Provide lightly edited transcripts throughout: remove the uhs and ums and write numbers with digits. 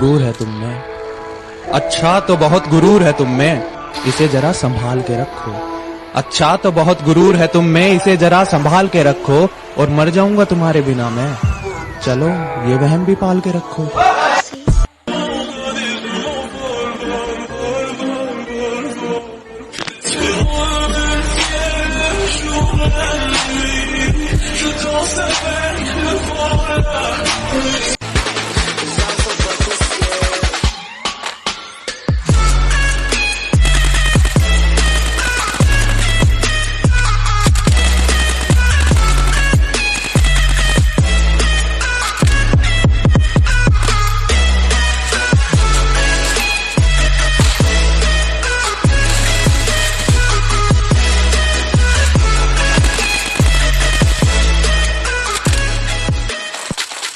गुरूर है तुम में, अच्छा तो बहुत गुरूर है तुम में, इसे जरा संभाल के रखो। अच्छा तो बहुत गुरूर है तुम में, इसे जरा संभाल के रखो। और मर जाऊंगा तुम्हारे बिना मैं, चलो ये वहम भी पाल के रखो।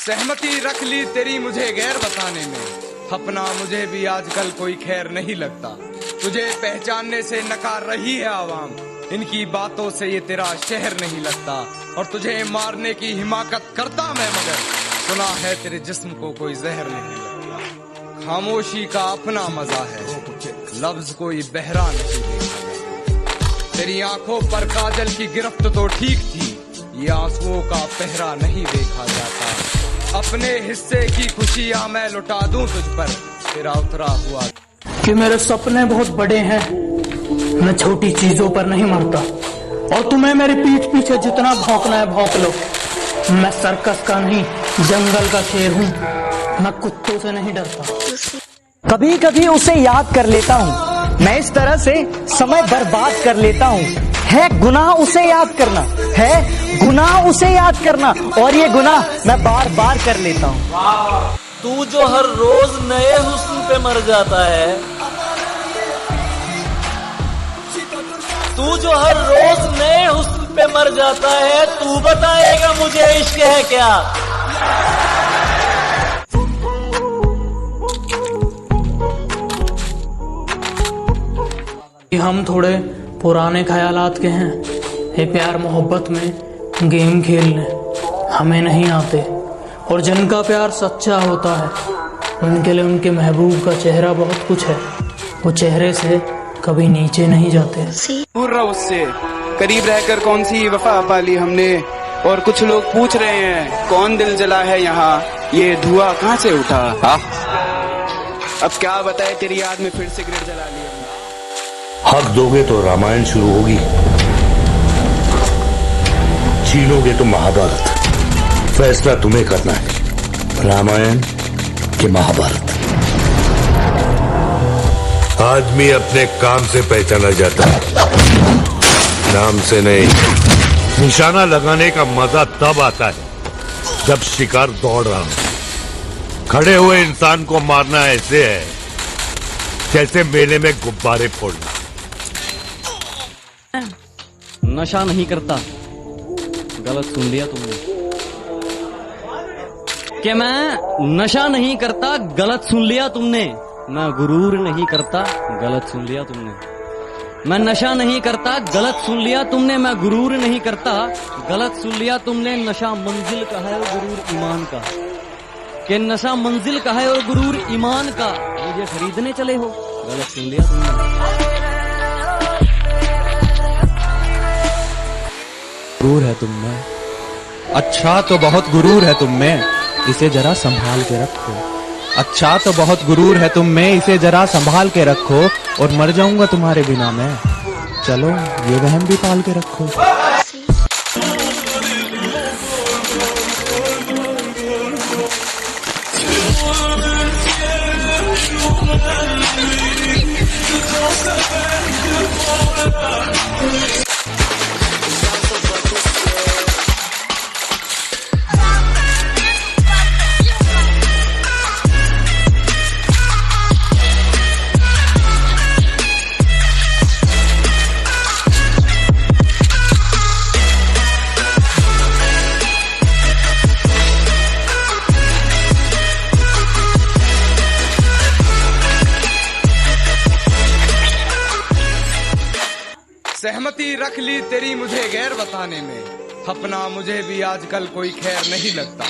सहमति रख ली तेरी मुझे गैर बताने में, अपना मुझे भी आजकल कोई खैर नहीं लगता। तुझे पहचानने से नकार रही है आवाम, इनकी बातों से ये तेरा शहर नहीं लगता। और तुझे मारने की हिमाकत करता मैं, मगर सुना है तेरे जिस्म को कोई जहर नहीं लगता। खामोशी का अपना मजा है, लफ्ज कोई बहरा नहीं देखा। तेरी आंखों पर काजल की गिरफ्त तो ठीक थी, ये आंसुओं का पहरा नहीं देखा जाता। अपने हिस्से की खुशियां मैं लुटा दूं तुझ पर, तेरा उतरा हुआ कि मेरे सपने बहुत बड़े हैं, मैं छोटी चीजों पर नहीं मरता। और तुम्हें मेरी पीठ पीछे जितना भौंकना है भौंक लो, मैं सर्कस का नहीं जंगल का शेर हूँ, मैं कुत्तों से नहीं डरता। कभी कभी उसे याद कर लेता हूँ, मैं इस तरह से समय बर्बाद कर लेता हूँ। है गुनाह उसे याद करना, है गुनाह उसे याद करना, और ये गुनाह मैं बार बार कर लेता हूँ। तू जो हर रोज नए हुस्न पे मर जाता है, तू जो हर रोज नए हुस्न पे मर जाता है, तू बताएगा मुझे इश्क है क्या। हम थोड़े पुराने ख्यालात के हैं, ये प्यार मोहब्बत में गेम खेलने हमें नहीं आते। और जिनका प्यार सच्चा होता है उनके लिए उनके महबूब का चेहरा बहुत कुछ है, वो चेहरे से कभी नीचे नहीं जाते। दूर रहो उससे, करीब रहकर कौन सी वफा पाली हमने। और कुछ लोग पूछ रहे हैं कौन दिल जला है यहाँ, ये धुआं कहाँ से उठा। अब क्या बताए तेरी याद में फिर सिगरेट जला लिया। हक दोगे तो रामायण शुरू होगी, छीनोगे तो महाभारत। फैसला तुम्हें करना है, रामायण कि महाभारत। आदमी अपने काम से पहचाना जाता है, नाम से नहीं। निशाना लगाने का मजा तब आता है जब शिकार दौड़ रहा हो। खड़े हुए इंसान को मारना ऐसे है जैसे मेले में गुब्बारे फोड़ना। नशा नहीं करता, गलत सुन लिया तुमने। कि मैं नशा नहीं करता, गलत सुन लिया तुमने। मैं गुरूर नहीं करता, गलत सुन लिया तुमने। मैं नशा नहीं करता, गलत सुन लिया तुमने। मैं गुरूर नहीं करता, गलत सुन लिया तुमने। नशा मंजिल का है और गुरूर ईमान का, कि नशा मंजिल का है और गुरूर ईमान का। मुझे खरीदने चले हो, गलत सुन लिया तुमने। गुरूर है तुम में, अच्छा तो बहुत गुरूर है तुम में, इसे जरा संभाल के रखो। अच्छा तो बहुत गुरूर है तुम में, इसे जरा संभाल के रखो। और मर जाऊंगा तुम्हारे बिना मैं, चलो ये वहम भी पाल के रखो। सहमति रख ली तेरी मुझे गैर बताने में, अपना मुझे भी आजकल कोई खैर नहीं लगता।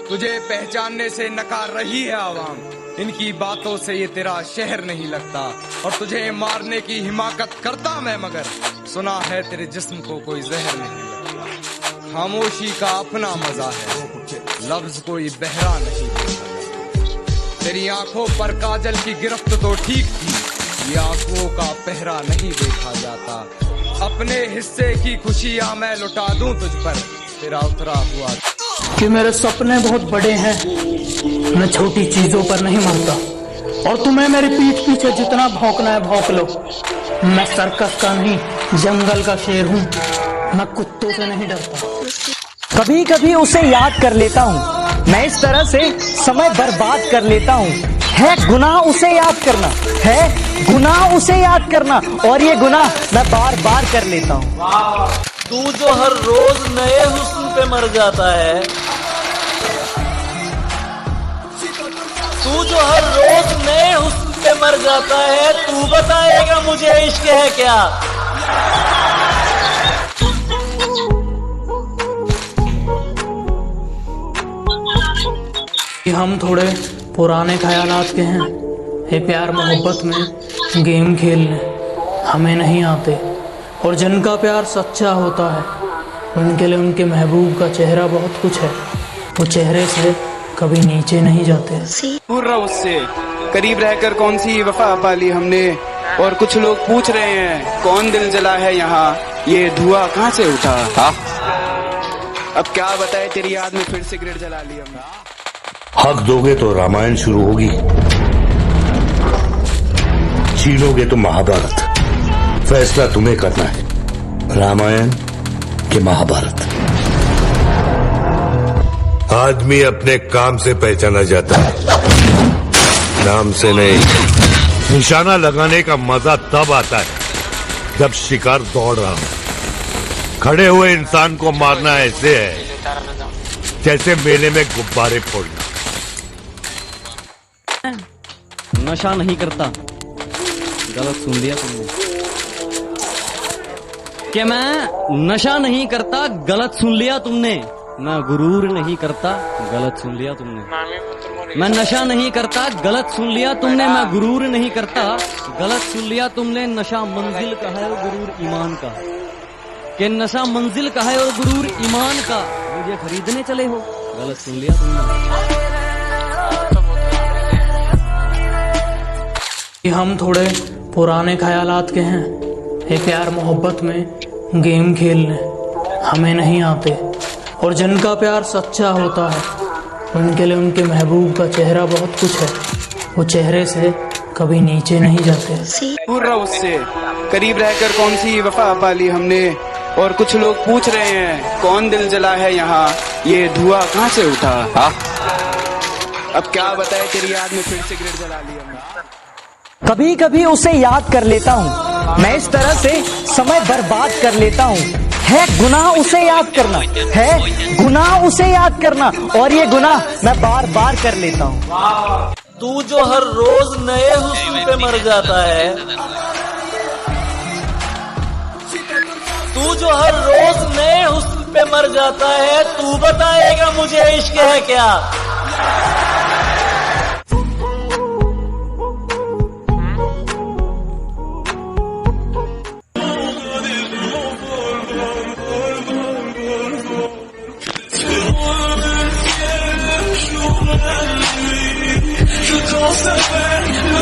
तुझे पहचानने से नकार रही है आवाम। इनकी बातों से ये तेरा शहर नहीं लगता और तुझे मारने की हिमाकत करता मैं, मगर सुना है तेरे जिस्म को कोई जहर नहीं लगता। खामोशी का अपना मजा है, लफ्ज कोई बहरा नहीं देखा। तेरी आंखों पर काजल की गिरफ्त तो ठीक थी, ये आंखों का पहरा नहीं देखा जाता। अपने हिस्से की खुशियां मैं लुटा दूं तुझ पर, तेरा उतरा हुआ कि मेरे सपने बहुत बड़े हैं, मैं छोटी चीजों पर नहीं मरता। और तुम्हें मेरी पीठ पीछे जितना भौंकना है भौंक लो। मैं सर्कस का नहीं, जंगल का शेर हूँ, मैं कुत्तों से नहीं डरता। कभी कभी उसे याद कर लेता हूँ, मैं इस तरह से समय बर्बाद कर लेता हूँ। है गुनाह उसे याद करना, है गुनाह उसे याद करना, और ये गुनाह मैं बार बार कर लेता हूँ। तू जो हर रोज नए हुस्न पे मर जाता है, तू जो हर रोज नए हुस्न पे मर जाता है, तू बताएगा मुझे इश्क है क्या। कि हम थोड़े पुराने ख्यालात के हैं, ये प्यार मोहब्बत में गेम खेलने हमें नहीं आते। और जिनका प्यार सच्चा होता है, उनके लिए उनके महबूब का चेहरा बहुत कुछ है, वो चेहरे से कभी नीचे नहीं जाते। दूर रहो उससे, करीब रहकर कौन सी वफा पाली हमने। और कुछ लोग पूछ रहे हैं कौन दिल जला है यहाँ, ये धुआं कहाँ से उठा। अब क्या बताए, तेरी याद में फिर सिगरेट जला ली हमने। हक दोगे तो रामायण शुरू होगी, छीनोगे तो महाभारत। फैसला तुम्हें करना है, रामायण के महाभारत। आदमी अपने काम से पहचाना जाता है, नाम से नहीं। निशाना लगाने का मजा तब आता है जब शिकार दौड़ रहा हो। खड़े हुए इंसान को मारना ऐसे है जैसे मेले में गुब्बारे फोड़ना। नशा नहीं करता, गलत सुन लिया तुमने। कि मैं नशा नहीं करता, गलत सुन लिया तुमने। मैं गुरूर नहीं करता, गलत सुन लिया तुमने। मैं नशा नहीं करता, गलत सुन लिया तुमने। मैं गुरूर नहीं करता, गलत सुन लिया तुमने। नशा मंजिल का है और गुरूर ईमान का। कि नशा मंजिल का है और गुरूर ईमान का, मुझे खरीदने चले हो, गलत सुन लिया तुमने। कि हम थोड़े पुराने ख्यालात के हैं, ये प्यार मोहब्बत में गेम खेलने हमें नहीं आते। और जिनका प्यार सच्चा होता है, उनके लिए उनके महबूब का चेहरा बहुत कुछ है, वो चेहरे से कभी नीचे नहीं जाते। दूर रहो उससे, करीब रहकर कौन सी वफा पाली हमने। और कुछ लोग पूछ रहे हैं कौन दिल जला है यहाँ, ये धुआं कहाँ से उठा। अब क्या बताए, तेरी याद में फिर सिगरेट जला ली हमने। कभी कभी उसे याद कर लेता हूँ, मैं इस तरह से समय बर्बाद कर लेता हूँ। है गुनाह उसे याद करना, है गुनाह उसे याद करना, और ये गुनाह मैं बार बार कर लेता हूँ। तू जो हर रोज नए हुस्न पे मर जाता है, तू जो हर रोज नए हुस्न पे मर जाता है, तू बताएगा मुझे इश्क है क्या। Je t'en savais, je